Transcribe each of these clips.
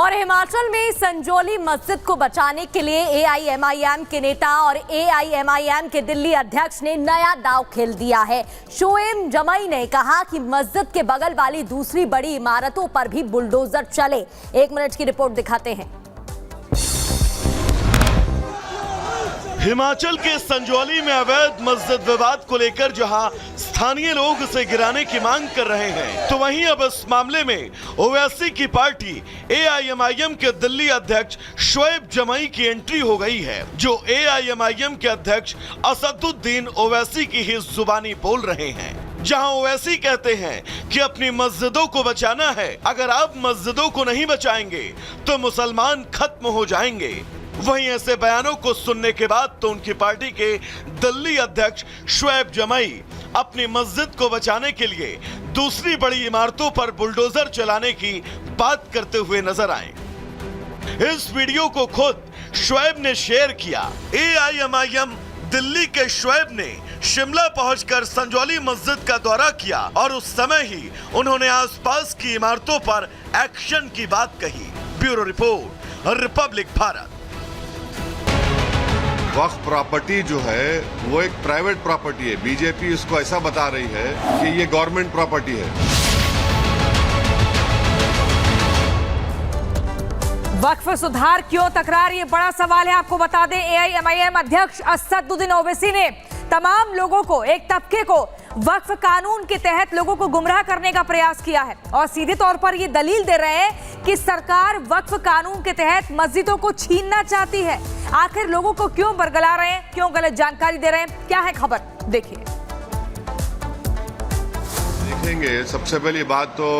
और हिमाचल में संजौली मस्जिद को बचाने के लिए एआईएमआईएम के नेता और एआईएमआईएम के दिल्ली अध्यक्ष ने नया दांव खेल दिया है। शोएब जमई ने कहा कि मस्जिद के बगल वाली दूसरी बड़ी इमारतों पर भी बुलडोजर चले। 1 मिनट की रिपोर्ट दिखाते हैं। हिमाचल के संजौली में अवैध मस्जिद विवाद को लेकर जहां स्थानीय लोग उसे गिराने की मांग कर रहे हैं, तो वहीं अब इस मामले में ओवैसी की पार्टी एआईएमआईएम के दिल्ली अध्यक्ष शोएब जमई की एंट्री हो गई है, जो एआईएमआईएम के अध्यक्ष असदुद्दीन ओवैसी की ही जुबानी बोल रहे हैं। जहां ओवैसी कहते हैं कि अपनी मस्जिदों को बचाना है, अगर आप मस्जिदों को नहीं बचाएंगे तो मुसलमान खत्म हो जाएंगे। वहीं ऐसे बयानों को सुनने के बाद तो उनकी पार्टी के दिल्ली अध्यक्ष शोएब जमई अपनी मस्जिद को बचाने के लिए दूसरी बड़ी इमारतों पर बुलडोजर चलाने की बात करते हुए नजर आए। इस वीडियो को खुद शोएब ने शेयर किया। एआईएमआईएम दिल्ली के शोएब ने शिमला पहुंचकर संजौली मस्जिद का दौरा किया और उस समय ही उन्होंने आसपास की इमारतों पर एक्शन की बात कही। Bureau report, Republic Bharat. वक्फ प्रॉपर्टी जो है वो एक प्राइवेट प्रॉपर्टी है। बीजेपी इसको ऐसा बता रही है कि ये गवर्नमेंट प्रॉपर्टी है। वक्फ सुधार क्यों तकरार, ये बड़ा सवाल है। आपको बता दें, एआईएमआईएम अध्यक्ष असदुद्दीन ओवैसी ने तमाम लोगों को, एक तबके को वक्फ कानून के तहत लोगों को गुमराह करने का प्रयास किया है और सीधे तौर पर ये दलील दे रहे हैं कि सरकार वक्फ कानून के तहत मस्जिदों को छीनना चाहती है। आखिर लोगों को क्यों बरगला रहे हैं, क्यों गलत जानकारी दे रहे हैं, क्या है खबर, देखिए। देखेंगे, सबसे पहली बात तो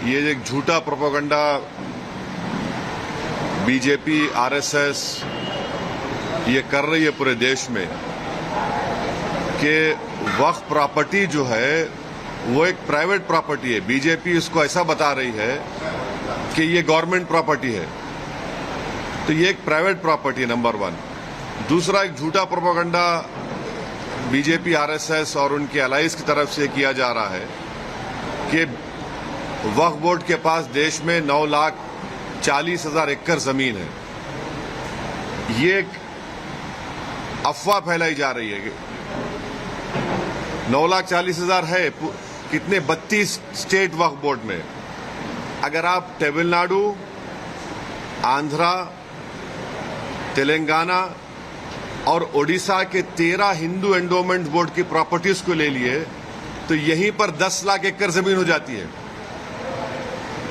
ये एक झूठा प्रोपेगेंडा बीजेपी आरएसएस ये कर रही है पूरे देश में कि वक्फ प्रॉपर्टी जो है वो एक प्राइवेट प्रॉपर्टी है। बीजेपी इसको ऐसा बता रही है कि ये गवर्नमेंट प्रॉपर्टी है। तो ये एक प्राइवेट प्रॉपर्टी है, नंबर 1। दूसरा, एक झूठा प्रोपेगेंडा बीजेपी आरएसएस और उनके अलाइज की तरफ से किया जा रहा है कि वक्फ बोर्ड के पास देश में 9,40,000 एकड़ जमीन है। ये एक अफवाह फैलाई जा रही है कि 9,40,000 है। कितने 32 स्टेट वक्फ बोर्ड में। अगर आप तमिलनाडु, आंध्रा, तेलंगाना और ओडिशा के 13 हिंदू एंडोमेंट बोर्ड की प्रॉपर्टीज को ले लिए तो यहीं पर 10 लाख एकड़ जमीन हो जाती है।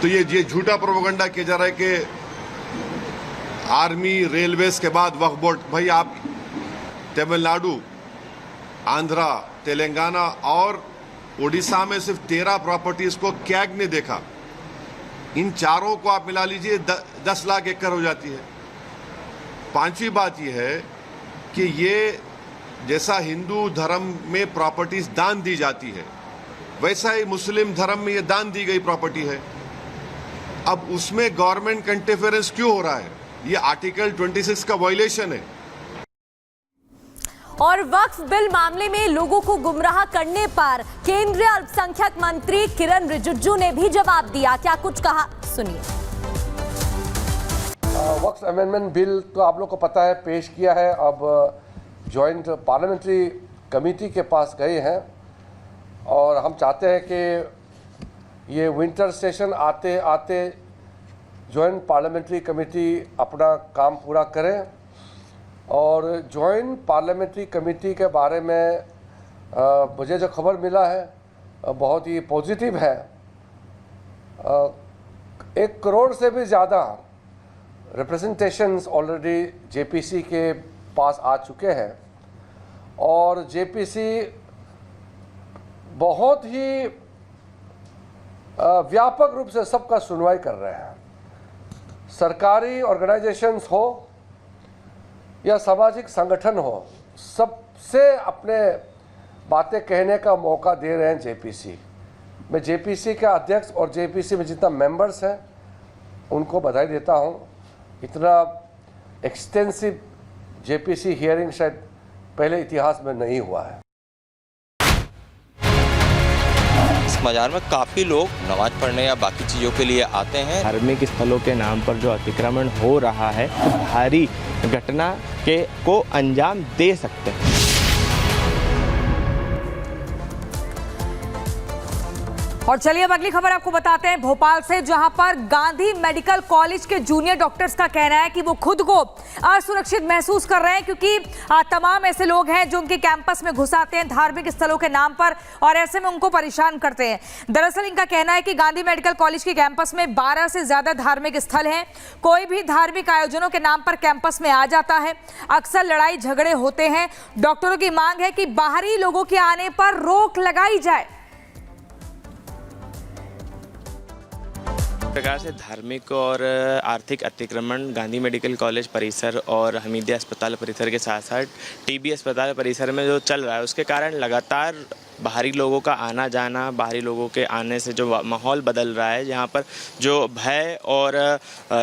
तो ये झूठा प्रोपेगेंडा किया जा रहा है कि आर्मी, रेलवेज के बाद वक्फ बोर्ड। भाई, आप तमिलनाडु, आंध्रा, तेलंगाना और ओडिशा में सिर्फ 13 प्रॉपर्टीज को कैग ने देखा। इन चारों को आप मिला लीजिए, 10 लाख एकड़ हो जाती है। पांचवी बात यह है कि ये जैसा हिंदू धर्म में प्रॉपर्टीज दान दी जाती है, वैसा ही मुस्लिम धर्म में ये दान दी गई प्रॉपर्टी है। अब उसमें गवर्नमेंट का इंटरफेरेंस क्यों हो रहा है? ये आर्टिकल 26 का वायलेशन है। और वक्फ बिल मामले में लोगों को गुमराह करने पर केंद्रीय अल्पसंख्यक मंत्री किरण रिजिजू ने भी जवाब दिया। क्या कुछ कहा, सुनिए। वक्फ अमेंडमेंट बिल तो आप लोग को पता है पेश किया है, अब जॉइंट पार्लियामेंट्री कमेटी के पास गए हैं और हम चाहते हैं कि ये विंटर सेशन आते आते जॉइंट पार्लियामेंट्री कमेटी अपना काम पूरा करें। और जॉइंट पार्लियामेंट्री कमेटी के बारे में मुझे जो खबर मिला है बहुत ही पॉजिटिव है। 1 करोड़ से भी ज़्यादा रिप्रेजेंटेशंस ऑलरेडी जेपीसी के पास आ चुके हैं और जेपीसी बहुत ही व्यापक रूप से सबका सुनवाई कर रहे हैं। सरकारी ऑर्गेनाइजेशंस हो या सामाजिक संगठन हो, सबसे अपने बातें कहने का मौका दे रहे हैं जेपीसी। मैं जेपीसी के अध्यक्ष और जेपीसी में जितना मेंबर्स हैं उनको बधाई देता हूं। इतना एक्सटेंसिव जेपीसी हियरिंग शायद पहले इतिहास में नहीं हुआ है। मजार में काफ़ी लोग नमाज पढ़ने या बाकी चीज़ों के लिए आते हैं। धार्मिक स्थलों के नाम पर जो अतिक्रमण हो रहा है, तो भारी घटना को अंजाम दे सकते हैं। और चलिए अब अगली खबर आपको बताते हैं भोपाल से, जहां पर गांधी मेडिकल कॉलेज के जूनियर डॉक्टर्स का कहना है कि वो खुद को असुरक्षित महसूस कर रहे हैं, क्योंकि तमाम ऐसे लोग हैं जो उनके कैंपस में घुस आते हैं धार्मिक स्थलों के नाम पर और ऐसे में उनको परेशान करते हैं। दरअसल इनका कहना है कि गांधी मेडिकल कॉलेज के कैंपस में 12 से ज्यादा धार्मिक स्थल हैं। कोई भी धार्मिक आयोजनों के नाम पर कैंपस में आ जाता है, अक्सर लड़ाई झगड़े होते हैं। डॉक्टरों की मांग है कि बाहरी लोगों के आने पर रोक लगाई जाए। प्रकार से धार्मिक और आर्थिक अतिक्रमण गांधी मेडिकल कॉलेज परिसर और हमीदिया अस्पताल परिसर के साथ साथ टीबी अस्पताल परिसर में जो चल रहा है, उसके कारण लगातार बाहरी लोगों का आना जाना, बाहरी लोगों के आने से जो माहौल बदल रहा है, यहाँ पर जो भय और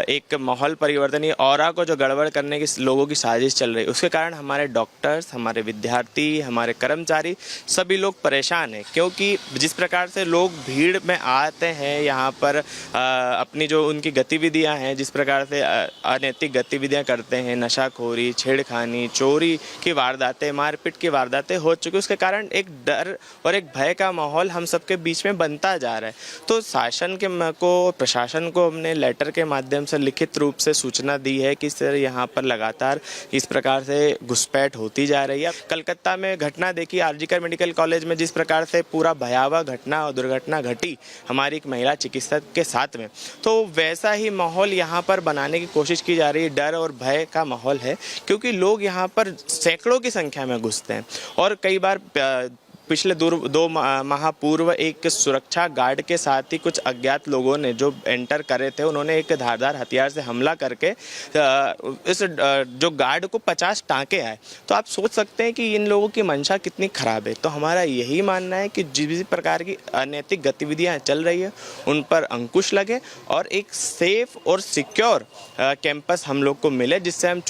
एक माहौल परिवर्तन ऑरा को जो गड़बड़ करने की लोगों की साजिश चल रही है, उसके कारण हमारे डॉक्टर्स, हमारे विद्यार्थी, हमारे कर्मचारी सभी लोग परेशान हैं। क्योंकि जिस प्रकार से लोग भीड़ में आते हैं यहाँ पर अपनी जो उनकी गतिविधियाँ हैं, जिस प्रकार से अनैतिक गतिविधियाँ करते हैं, नशाखोरी, छेड़खानी, चोरी की वारदातें, मारपीट की वारदातें हो चुकी, उसके कारण एक डर और एक भय का माहौल हम सबके बीच में बनता जा रहा है। तो शासन प्रशासन को हमने लेटर के माध्यम से लिखित रूप से सूचना दी है कि सर यहाँ पर लगातार इस प्रकार से घुसपैठ होती जा रही है। कलकत्ता में घटना देखी, आरजीकर मेडिकल कॉलेज में जिस प्रकार से पूरा भयावह घटना और दुर्घटना घटी हमारी एक महिला चिकित्सक के साथ में, तो वैसा ही माहौल यहाँ पर बनाने की कोशिश की जा रही है। डर और भय का माहौल है, क्योंकि लोग यहाँ पर सैकड़ों की संख्या में घुसते हैं। और कई बार पिछले 2 माह पूर्व एक सुरक्षा गार्ड के साथ ही कुछ अज्ञात लोगों ने जो एंटर करे थे, उन्होंने एक धारदार हथियार से हमला करके इस जो गार्ड को 50 टाँके आए। तो आप सोच सकते हैं कि इन लोगों की मंशा कितनी खराब है। तो हमारा यही मानना है कि जिस भी प्रकार की अनैतिक गतिविधियां चल रही है उन पर अंकुश लगे और एक सेफ और सिक्योर कैंपस हम लोग को मिले, जिससे हम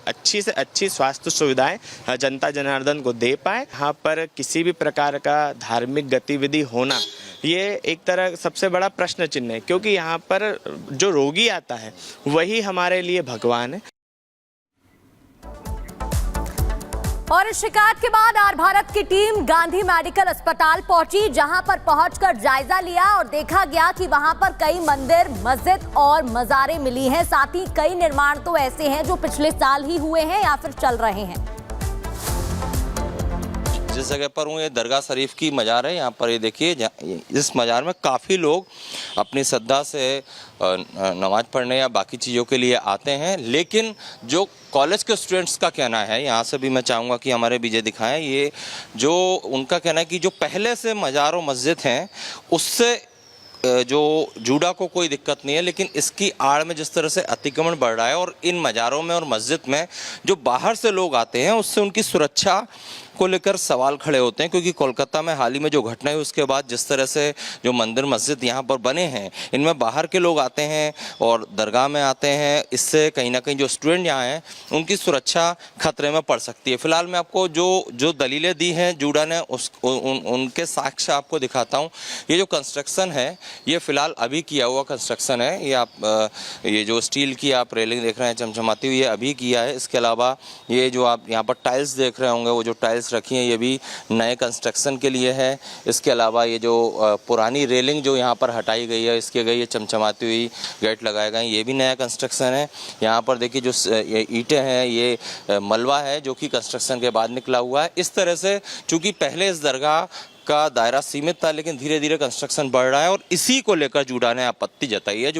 अच्छी से अच्छी स्वास्थ्य सुविधाएं जनता जनार्दन को दे पाए। यहाँ पर किसी भी प्रकार का धार्मिक गतिविधि होना ये एक तरह सबसे बड़ा प्रश्न चिन्ह है, क्योंकि यहाँ पर जो रोगी आता है वही हमारे लिए भगवान है। और इस शिकायत के बाद आर भारत की टीम गांधी मेडिकल अस्पताल पहुंची, जहां पर पहुंचकर जायजा लिया और देखा गया कि वहां पर कई मंदिर, मस्जिद और मज़ारें मिली हैं। साथ ही कई निर्माण तो ऐसे हैं जो पिछले साल ही हुए हैं या फिर चल रहे हैं। जिस जगह पर हूँ ये दरगाह शरीफ की मज़ार है। यहाँ पर ये देखिए, इस मज़ार में काफ़ी लोग अपनी श्रद्धा से नमाज पढ़ने या बाकी चीज़ों के लिए आते हैं। लेकिन जो कॉलेज के स्टूडेंट्स का कहना है, यहाँ से भी मैं चाहूँगा कि हमारे विजय दिखाएं, ये जो उनका कहना है कि जो पहले से मज़ार और मस्जिद हैं उससे जो जूडा को कोई दिक्कत नहीं है, लेकिन इसकी आड़ में जिस तरह से अतिक्रमण बढ़ रहा है और इन मज़ारों में और मस्जिद में जो बाहर से लोग आते हैं उससे उनकी सुरक्षा को लेकर सवाल खड़े होते हैं। क्योंकि कोलकाता में हाल ही में जो घटना हुई उसके बाद जिस तरह से जो मंदिर मस्जिद यहाँ पर बने हैं, इनमें बाहर के लोग आते हैं और दरगाह में आते हैं, इससे कहीं ना कहीं जो स्टूडेंट यहाँ हैं उनकी सुरक्षा खतरे में पड़ सकती है। फिलहाल मैं आपको जो दलीलें दी हैं जूडा ने उनके साक्ष्य आपको दिखाता हूँ। ये जो कंस्ट्रक्शन है ये फिलहाल अभी किया हुआ कंस्ट्रक्शन है। ये आप ये जो स्टील की आप रेलिंग देख रहे हैं चमचमाती हुई, ये अभी किया है। इसके अलावा ये जो आप यहाँ पर टाइल्स देख रहे होंगे, वो जो टाइल्स रखी हैं ये भी नए कंस्ट्रक्शन के लिए है। इसके अलावा ये जो पुरानी रेलिंग जो यहाँ पर हटाई गई है, इसके गई ये चमचमाती हुई गेट लगाए गए, ये भी नया कंस्ट्रक्शन है। यहाँ पर देखिए जो ईंटें हैं ये मलबा है जो कि कंस्ट्रक्शन के बाद निकला हुआ है। इस तरह से चूँकि पहले इस दरगाह का दायरा सीमित था, लेकिन धीरे धीरे कंस्ट्रक्शन बढ़ रहा है और इसी को लेकर जूडा ने आपत्ति जताई है।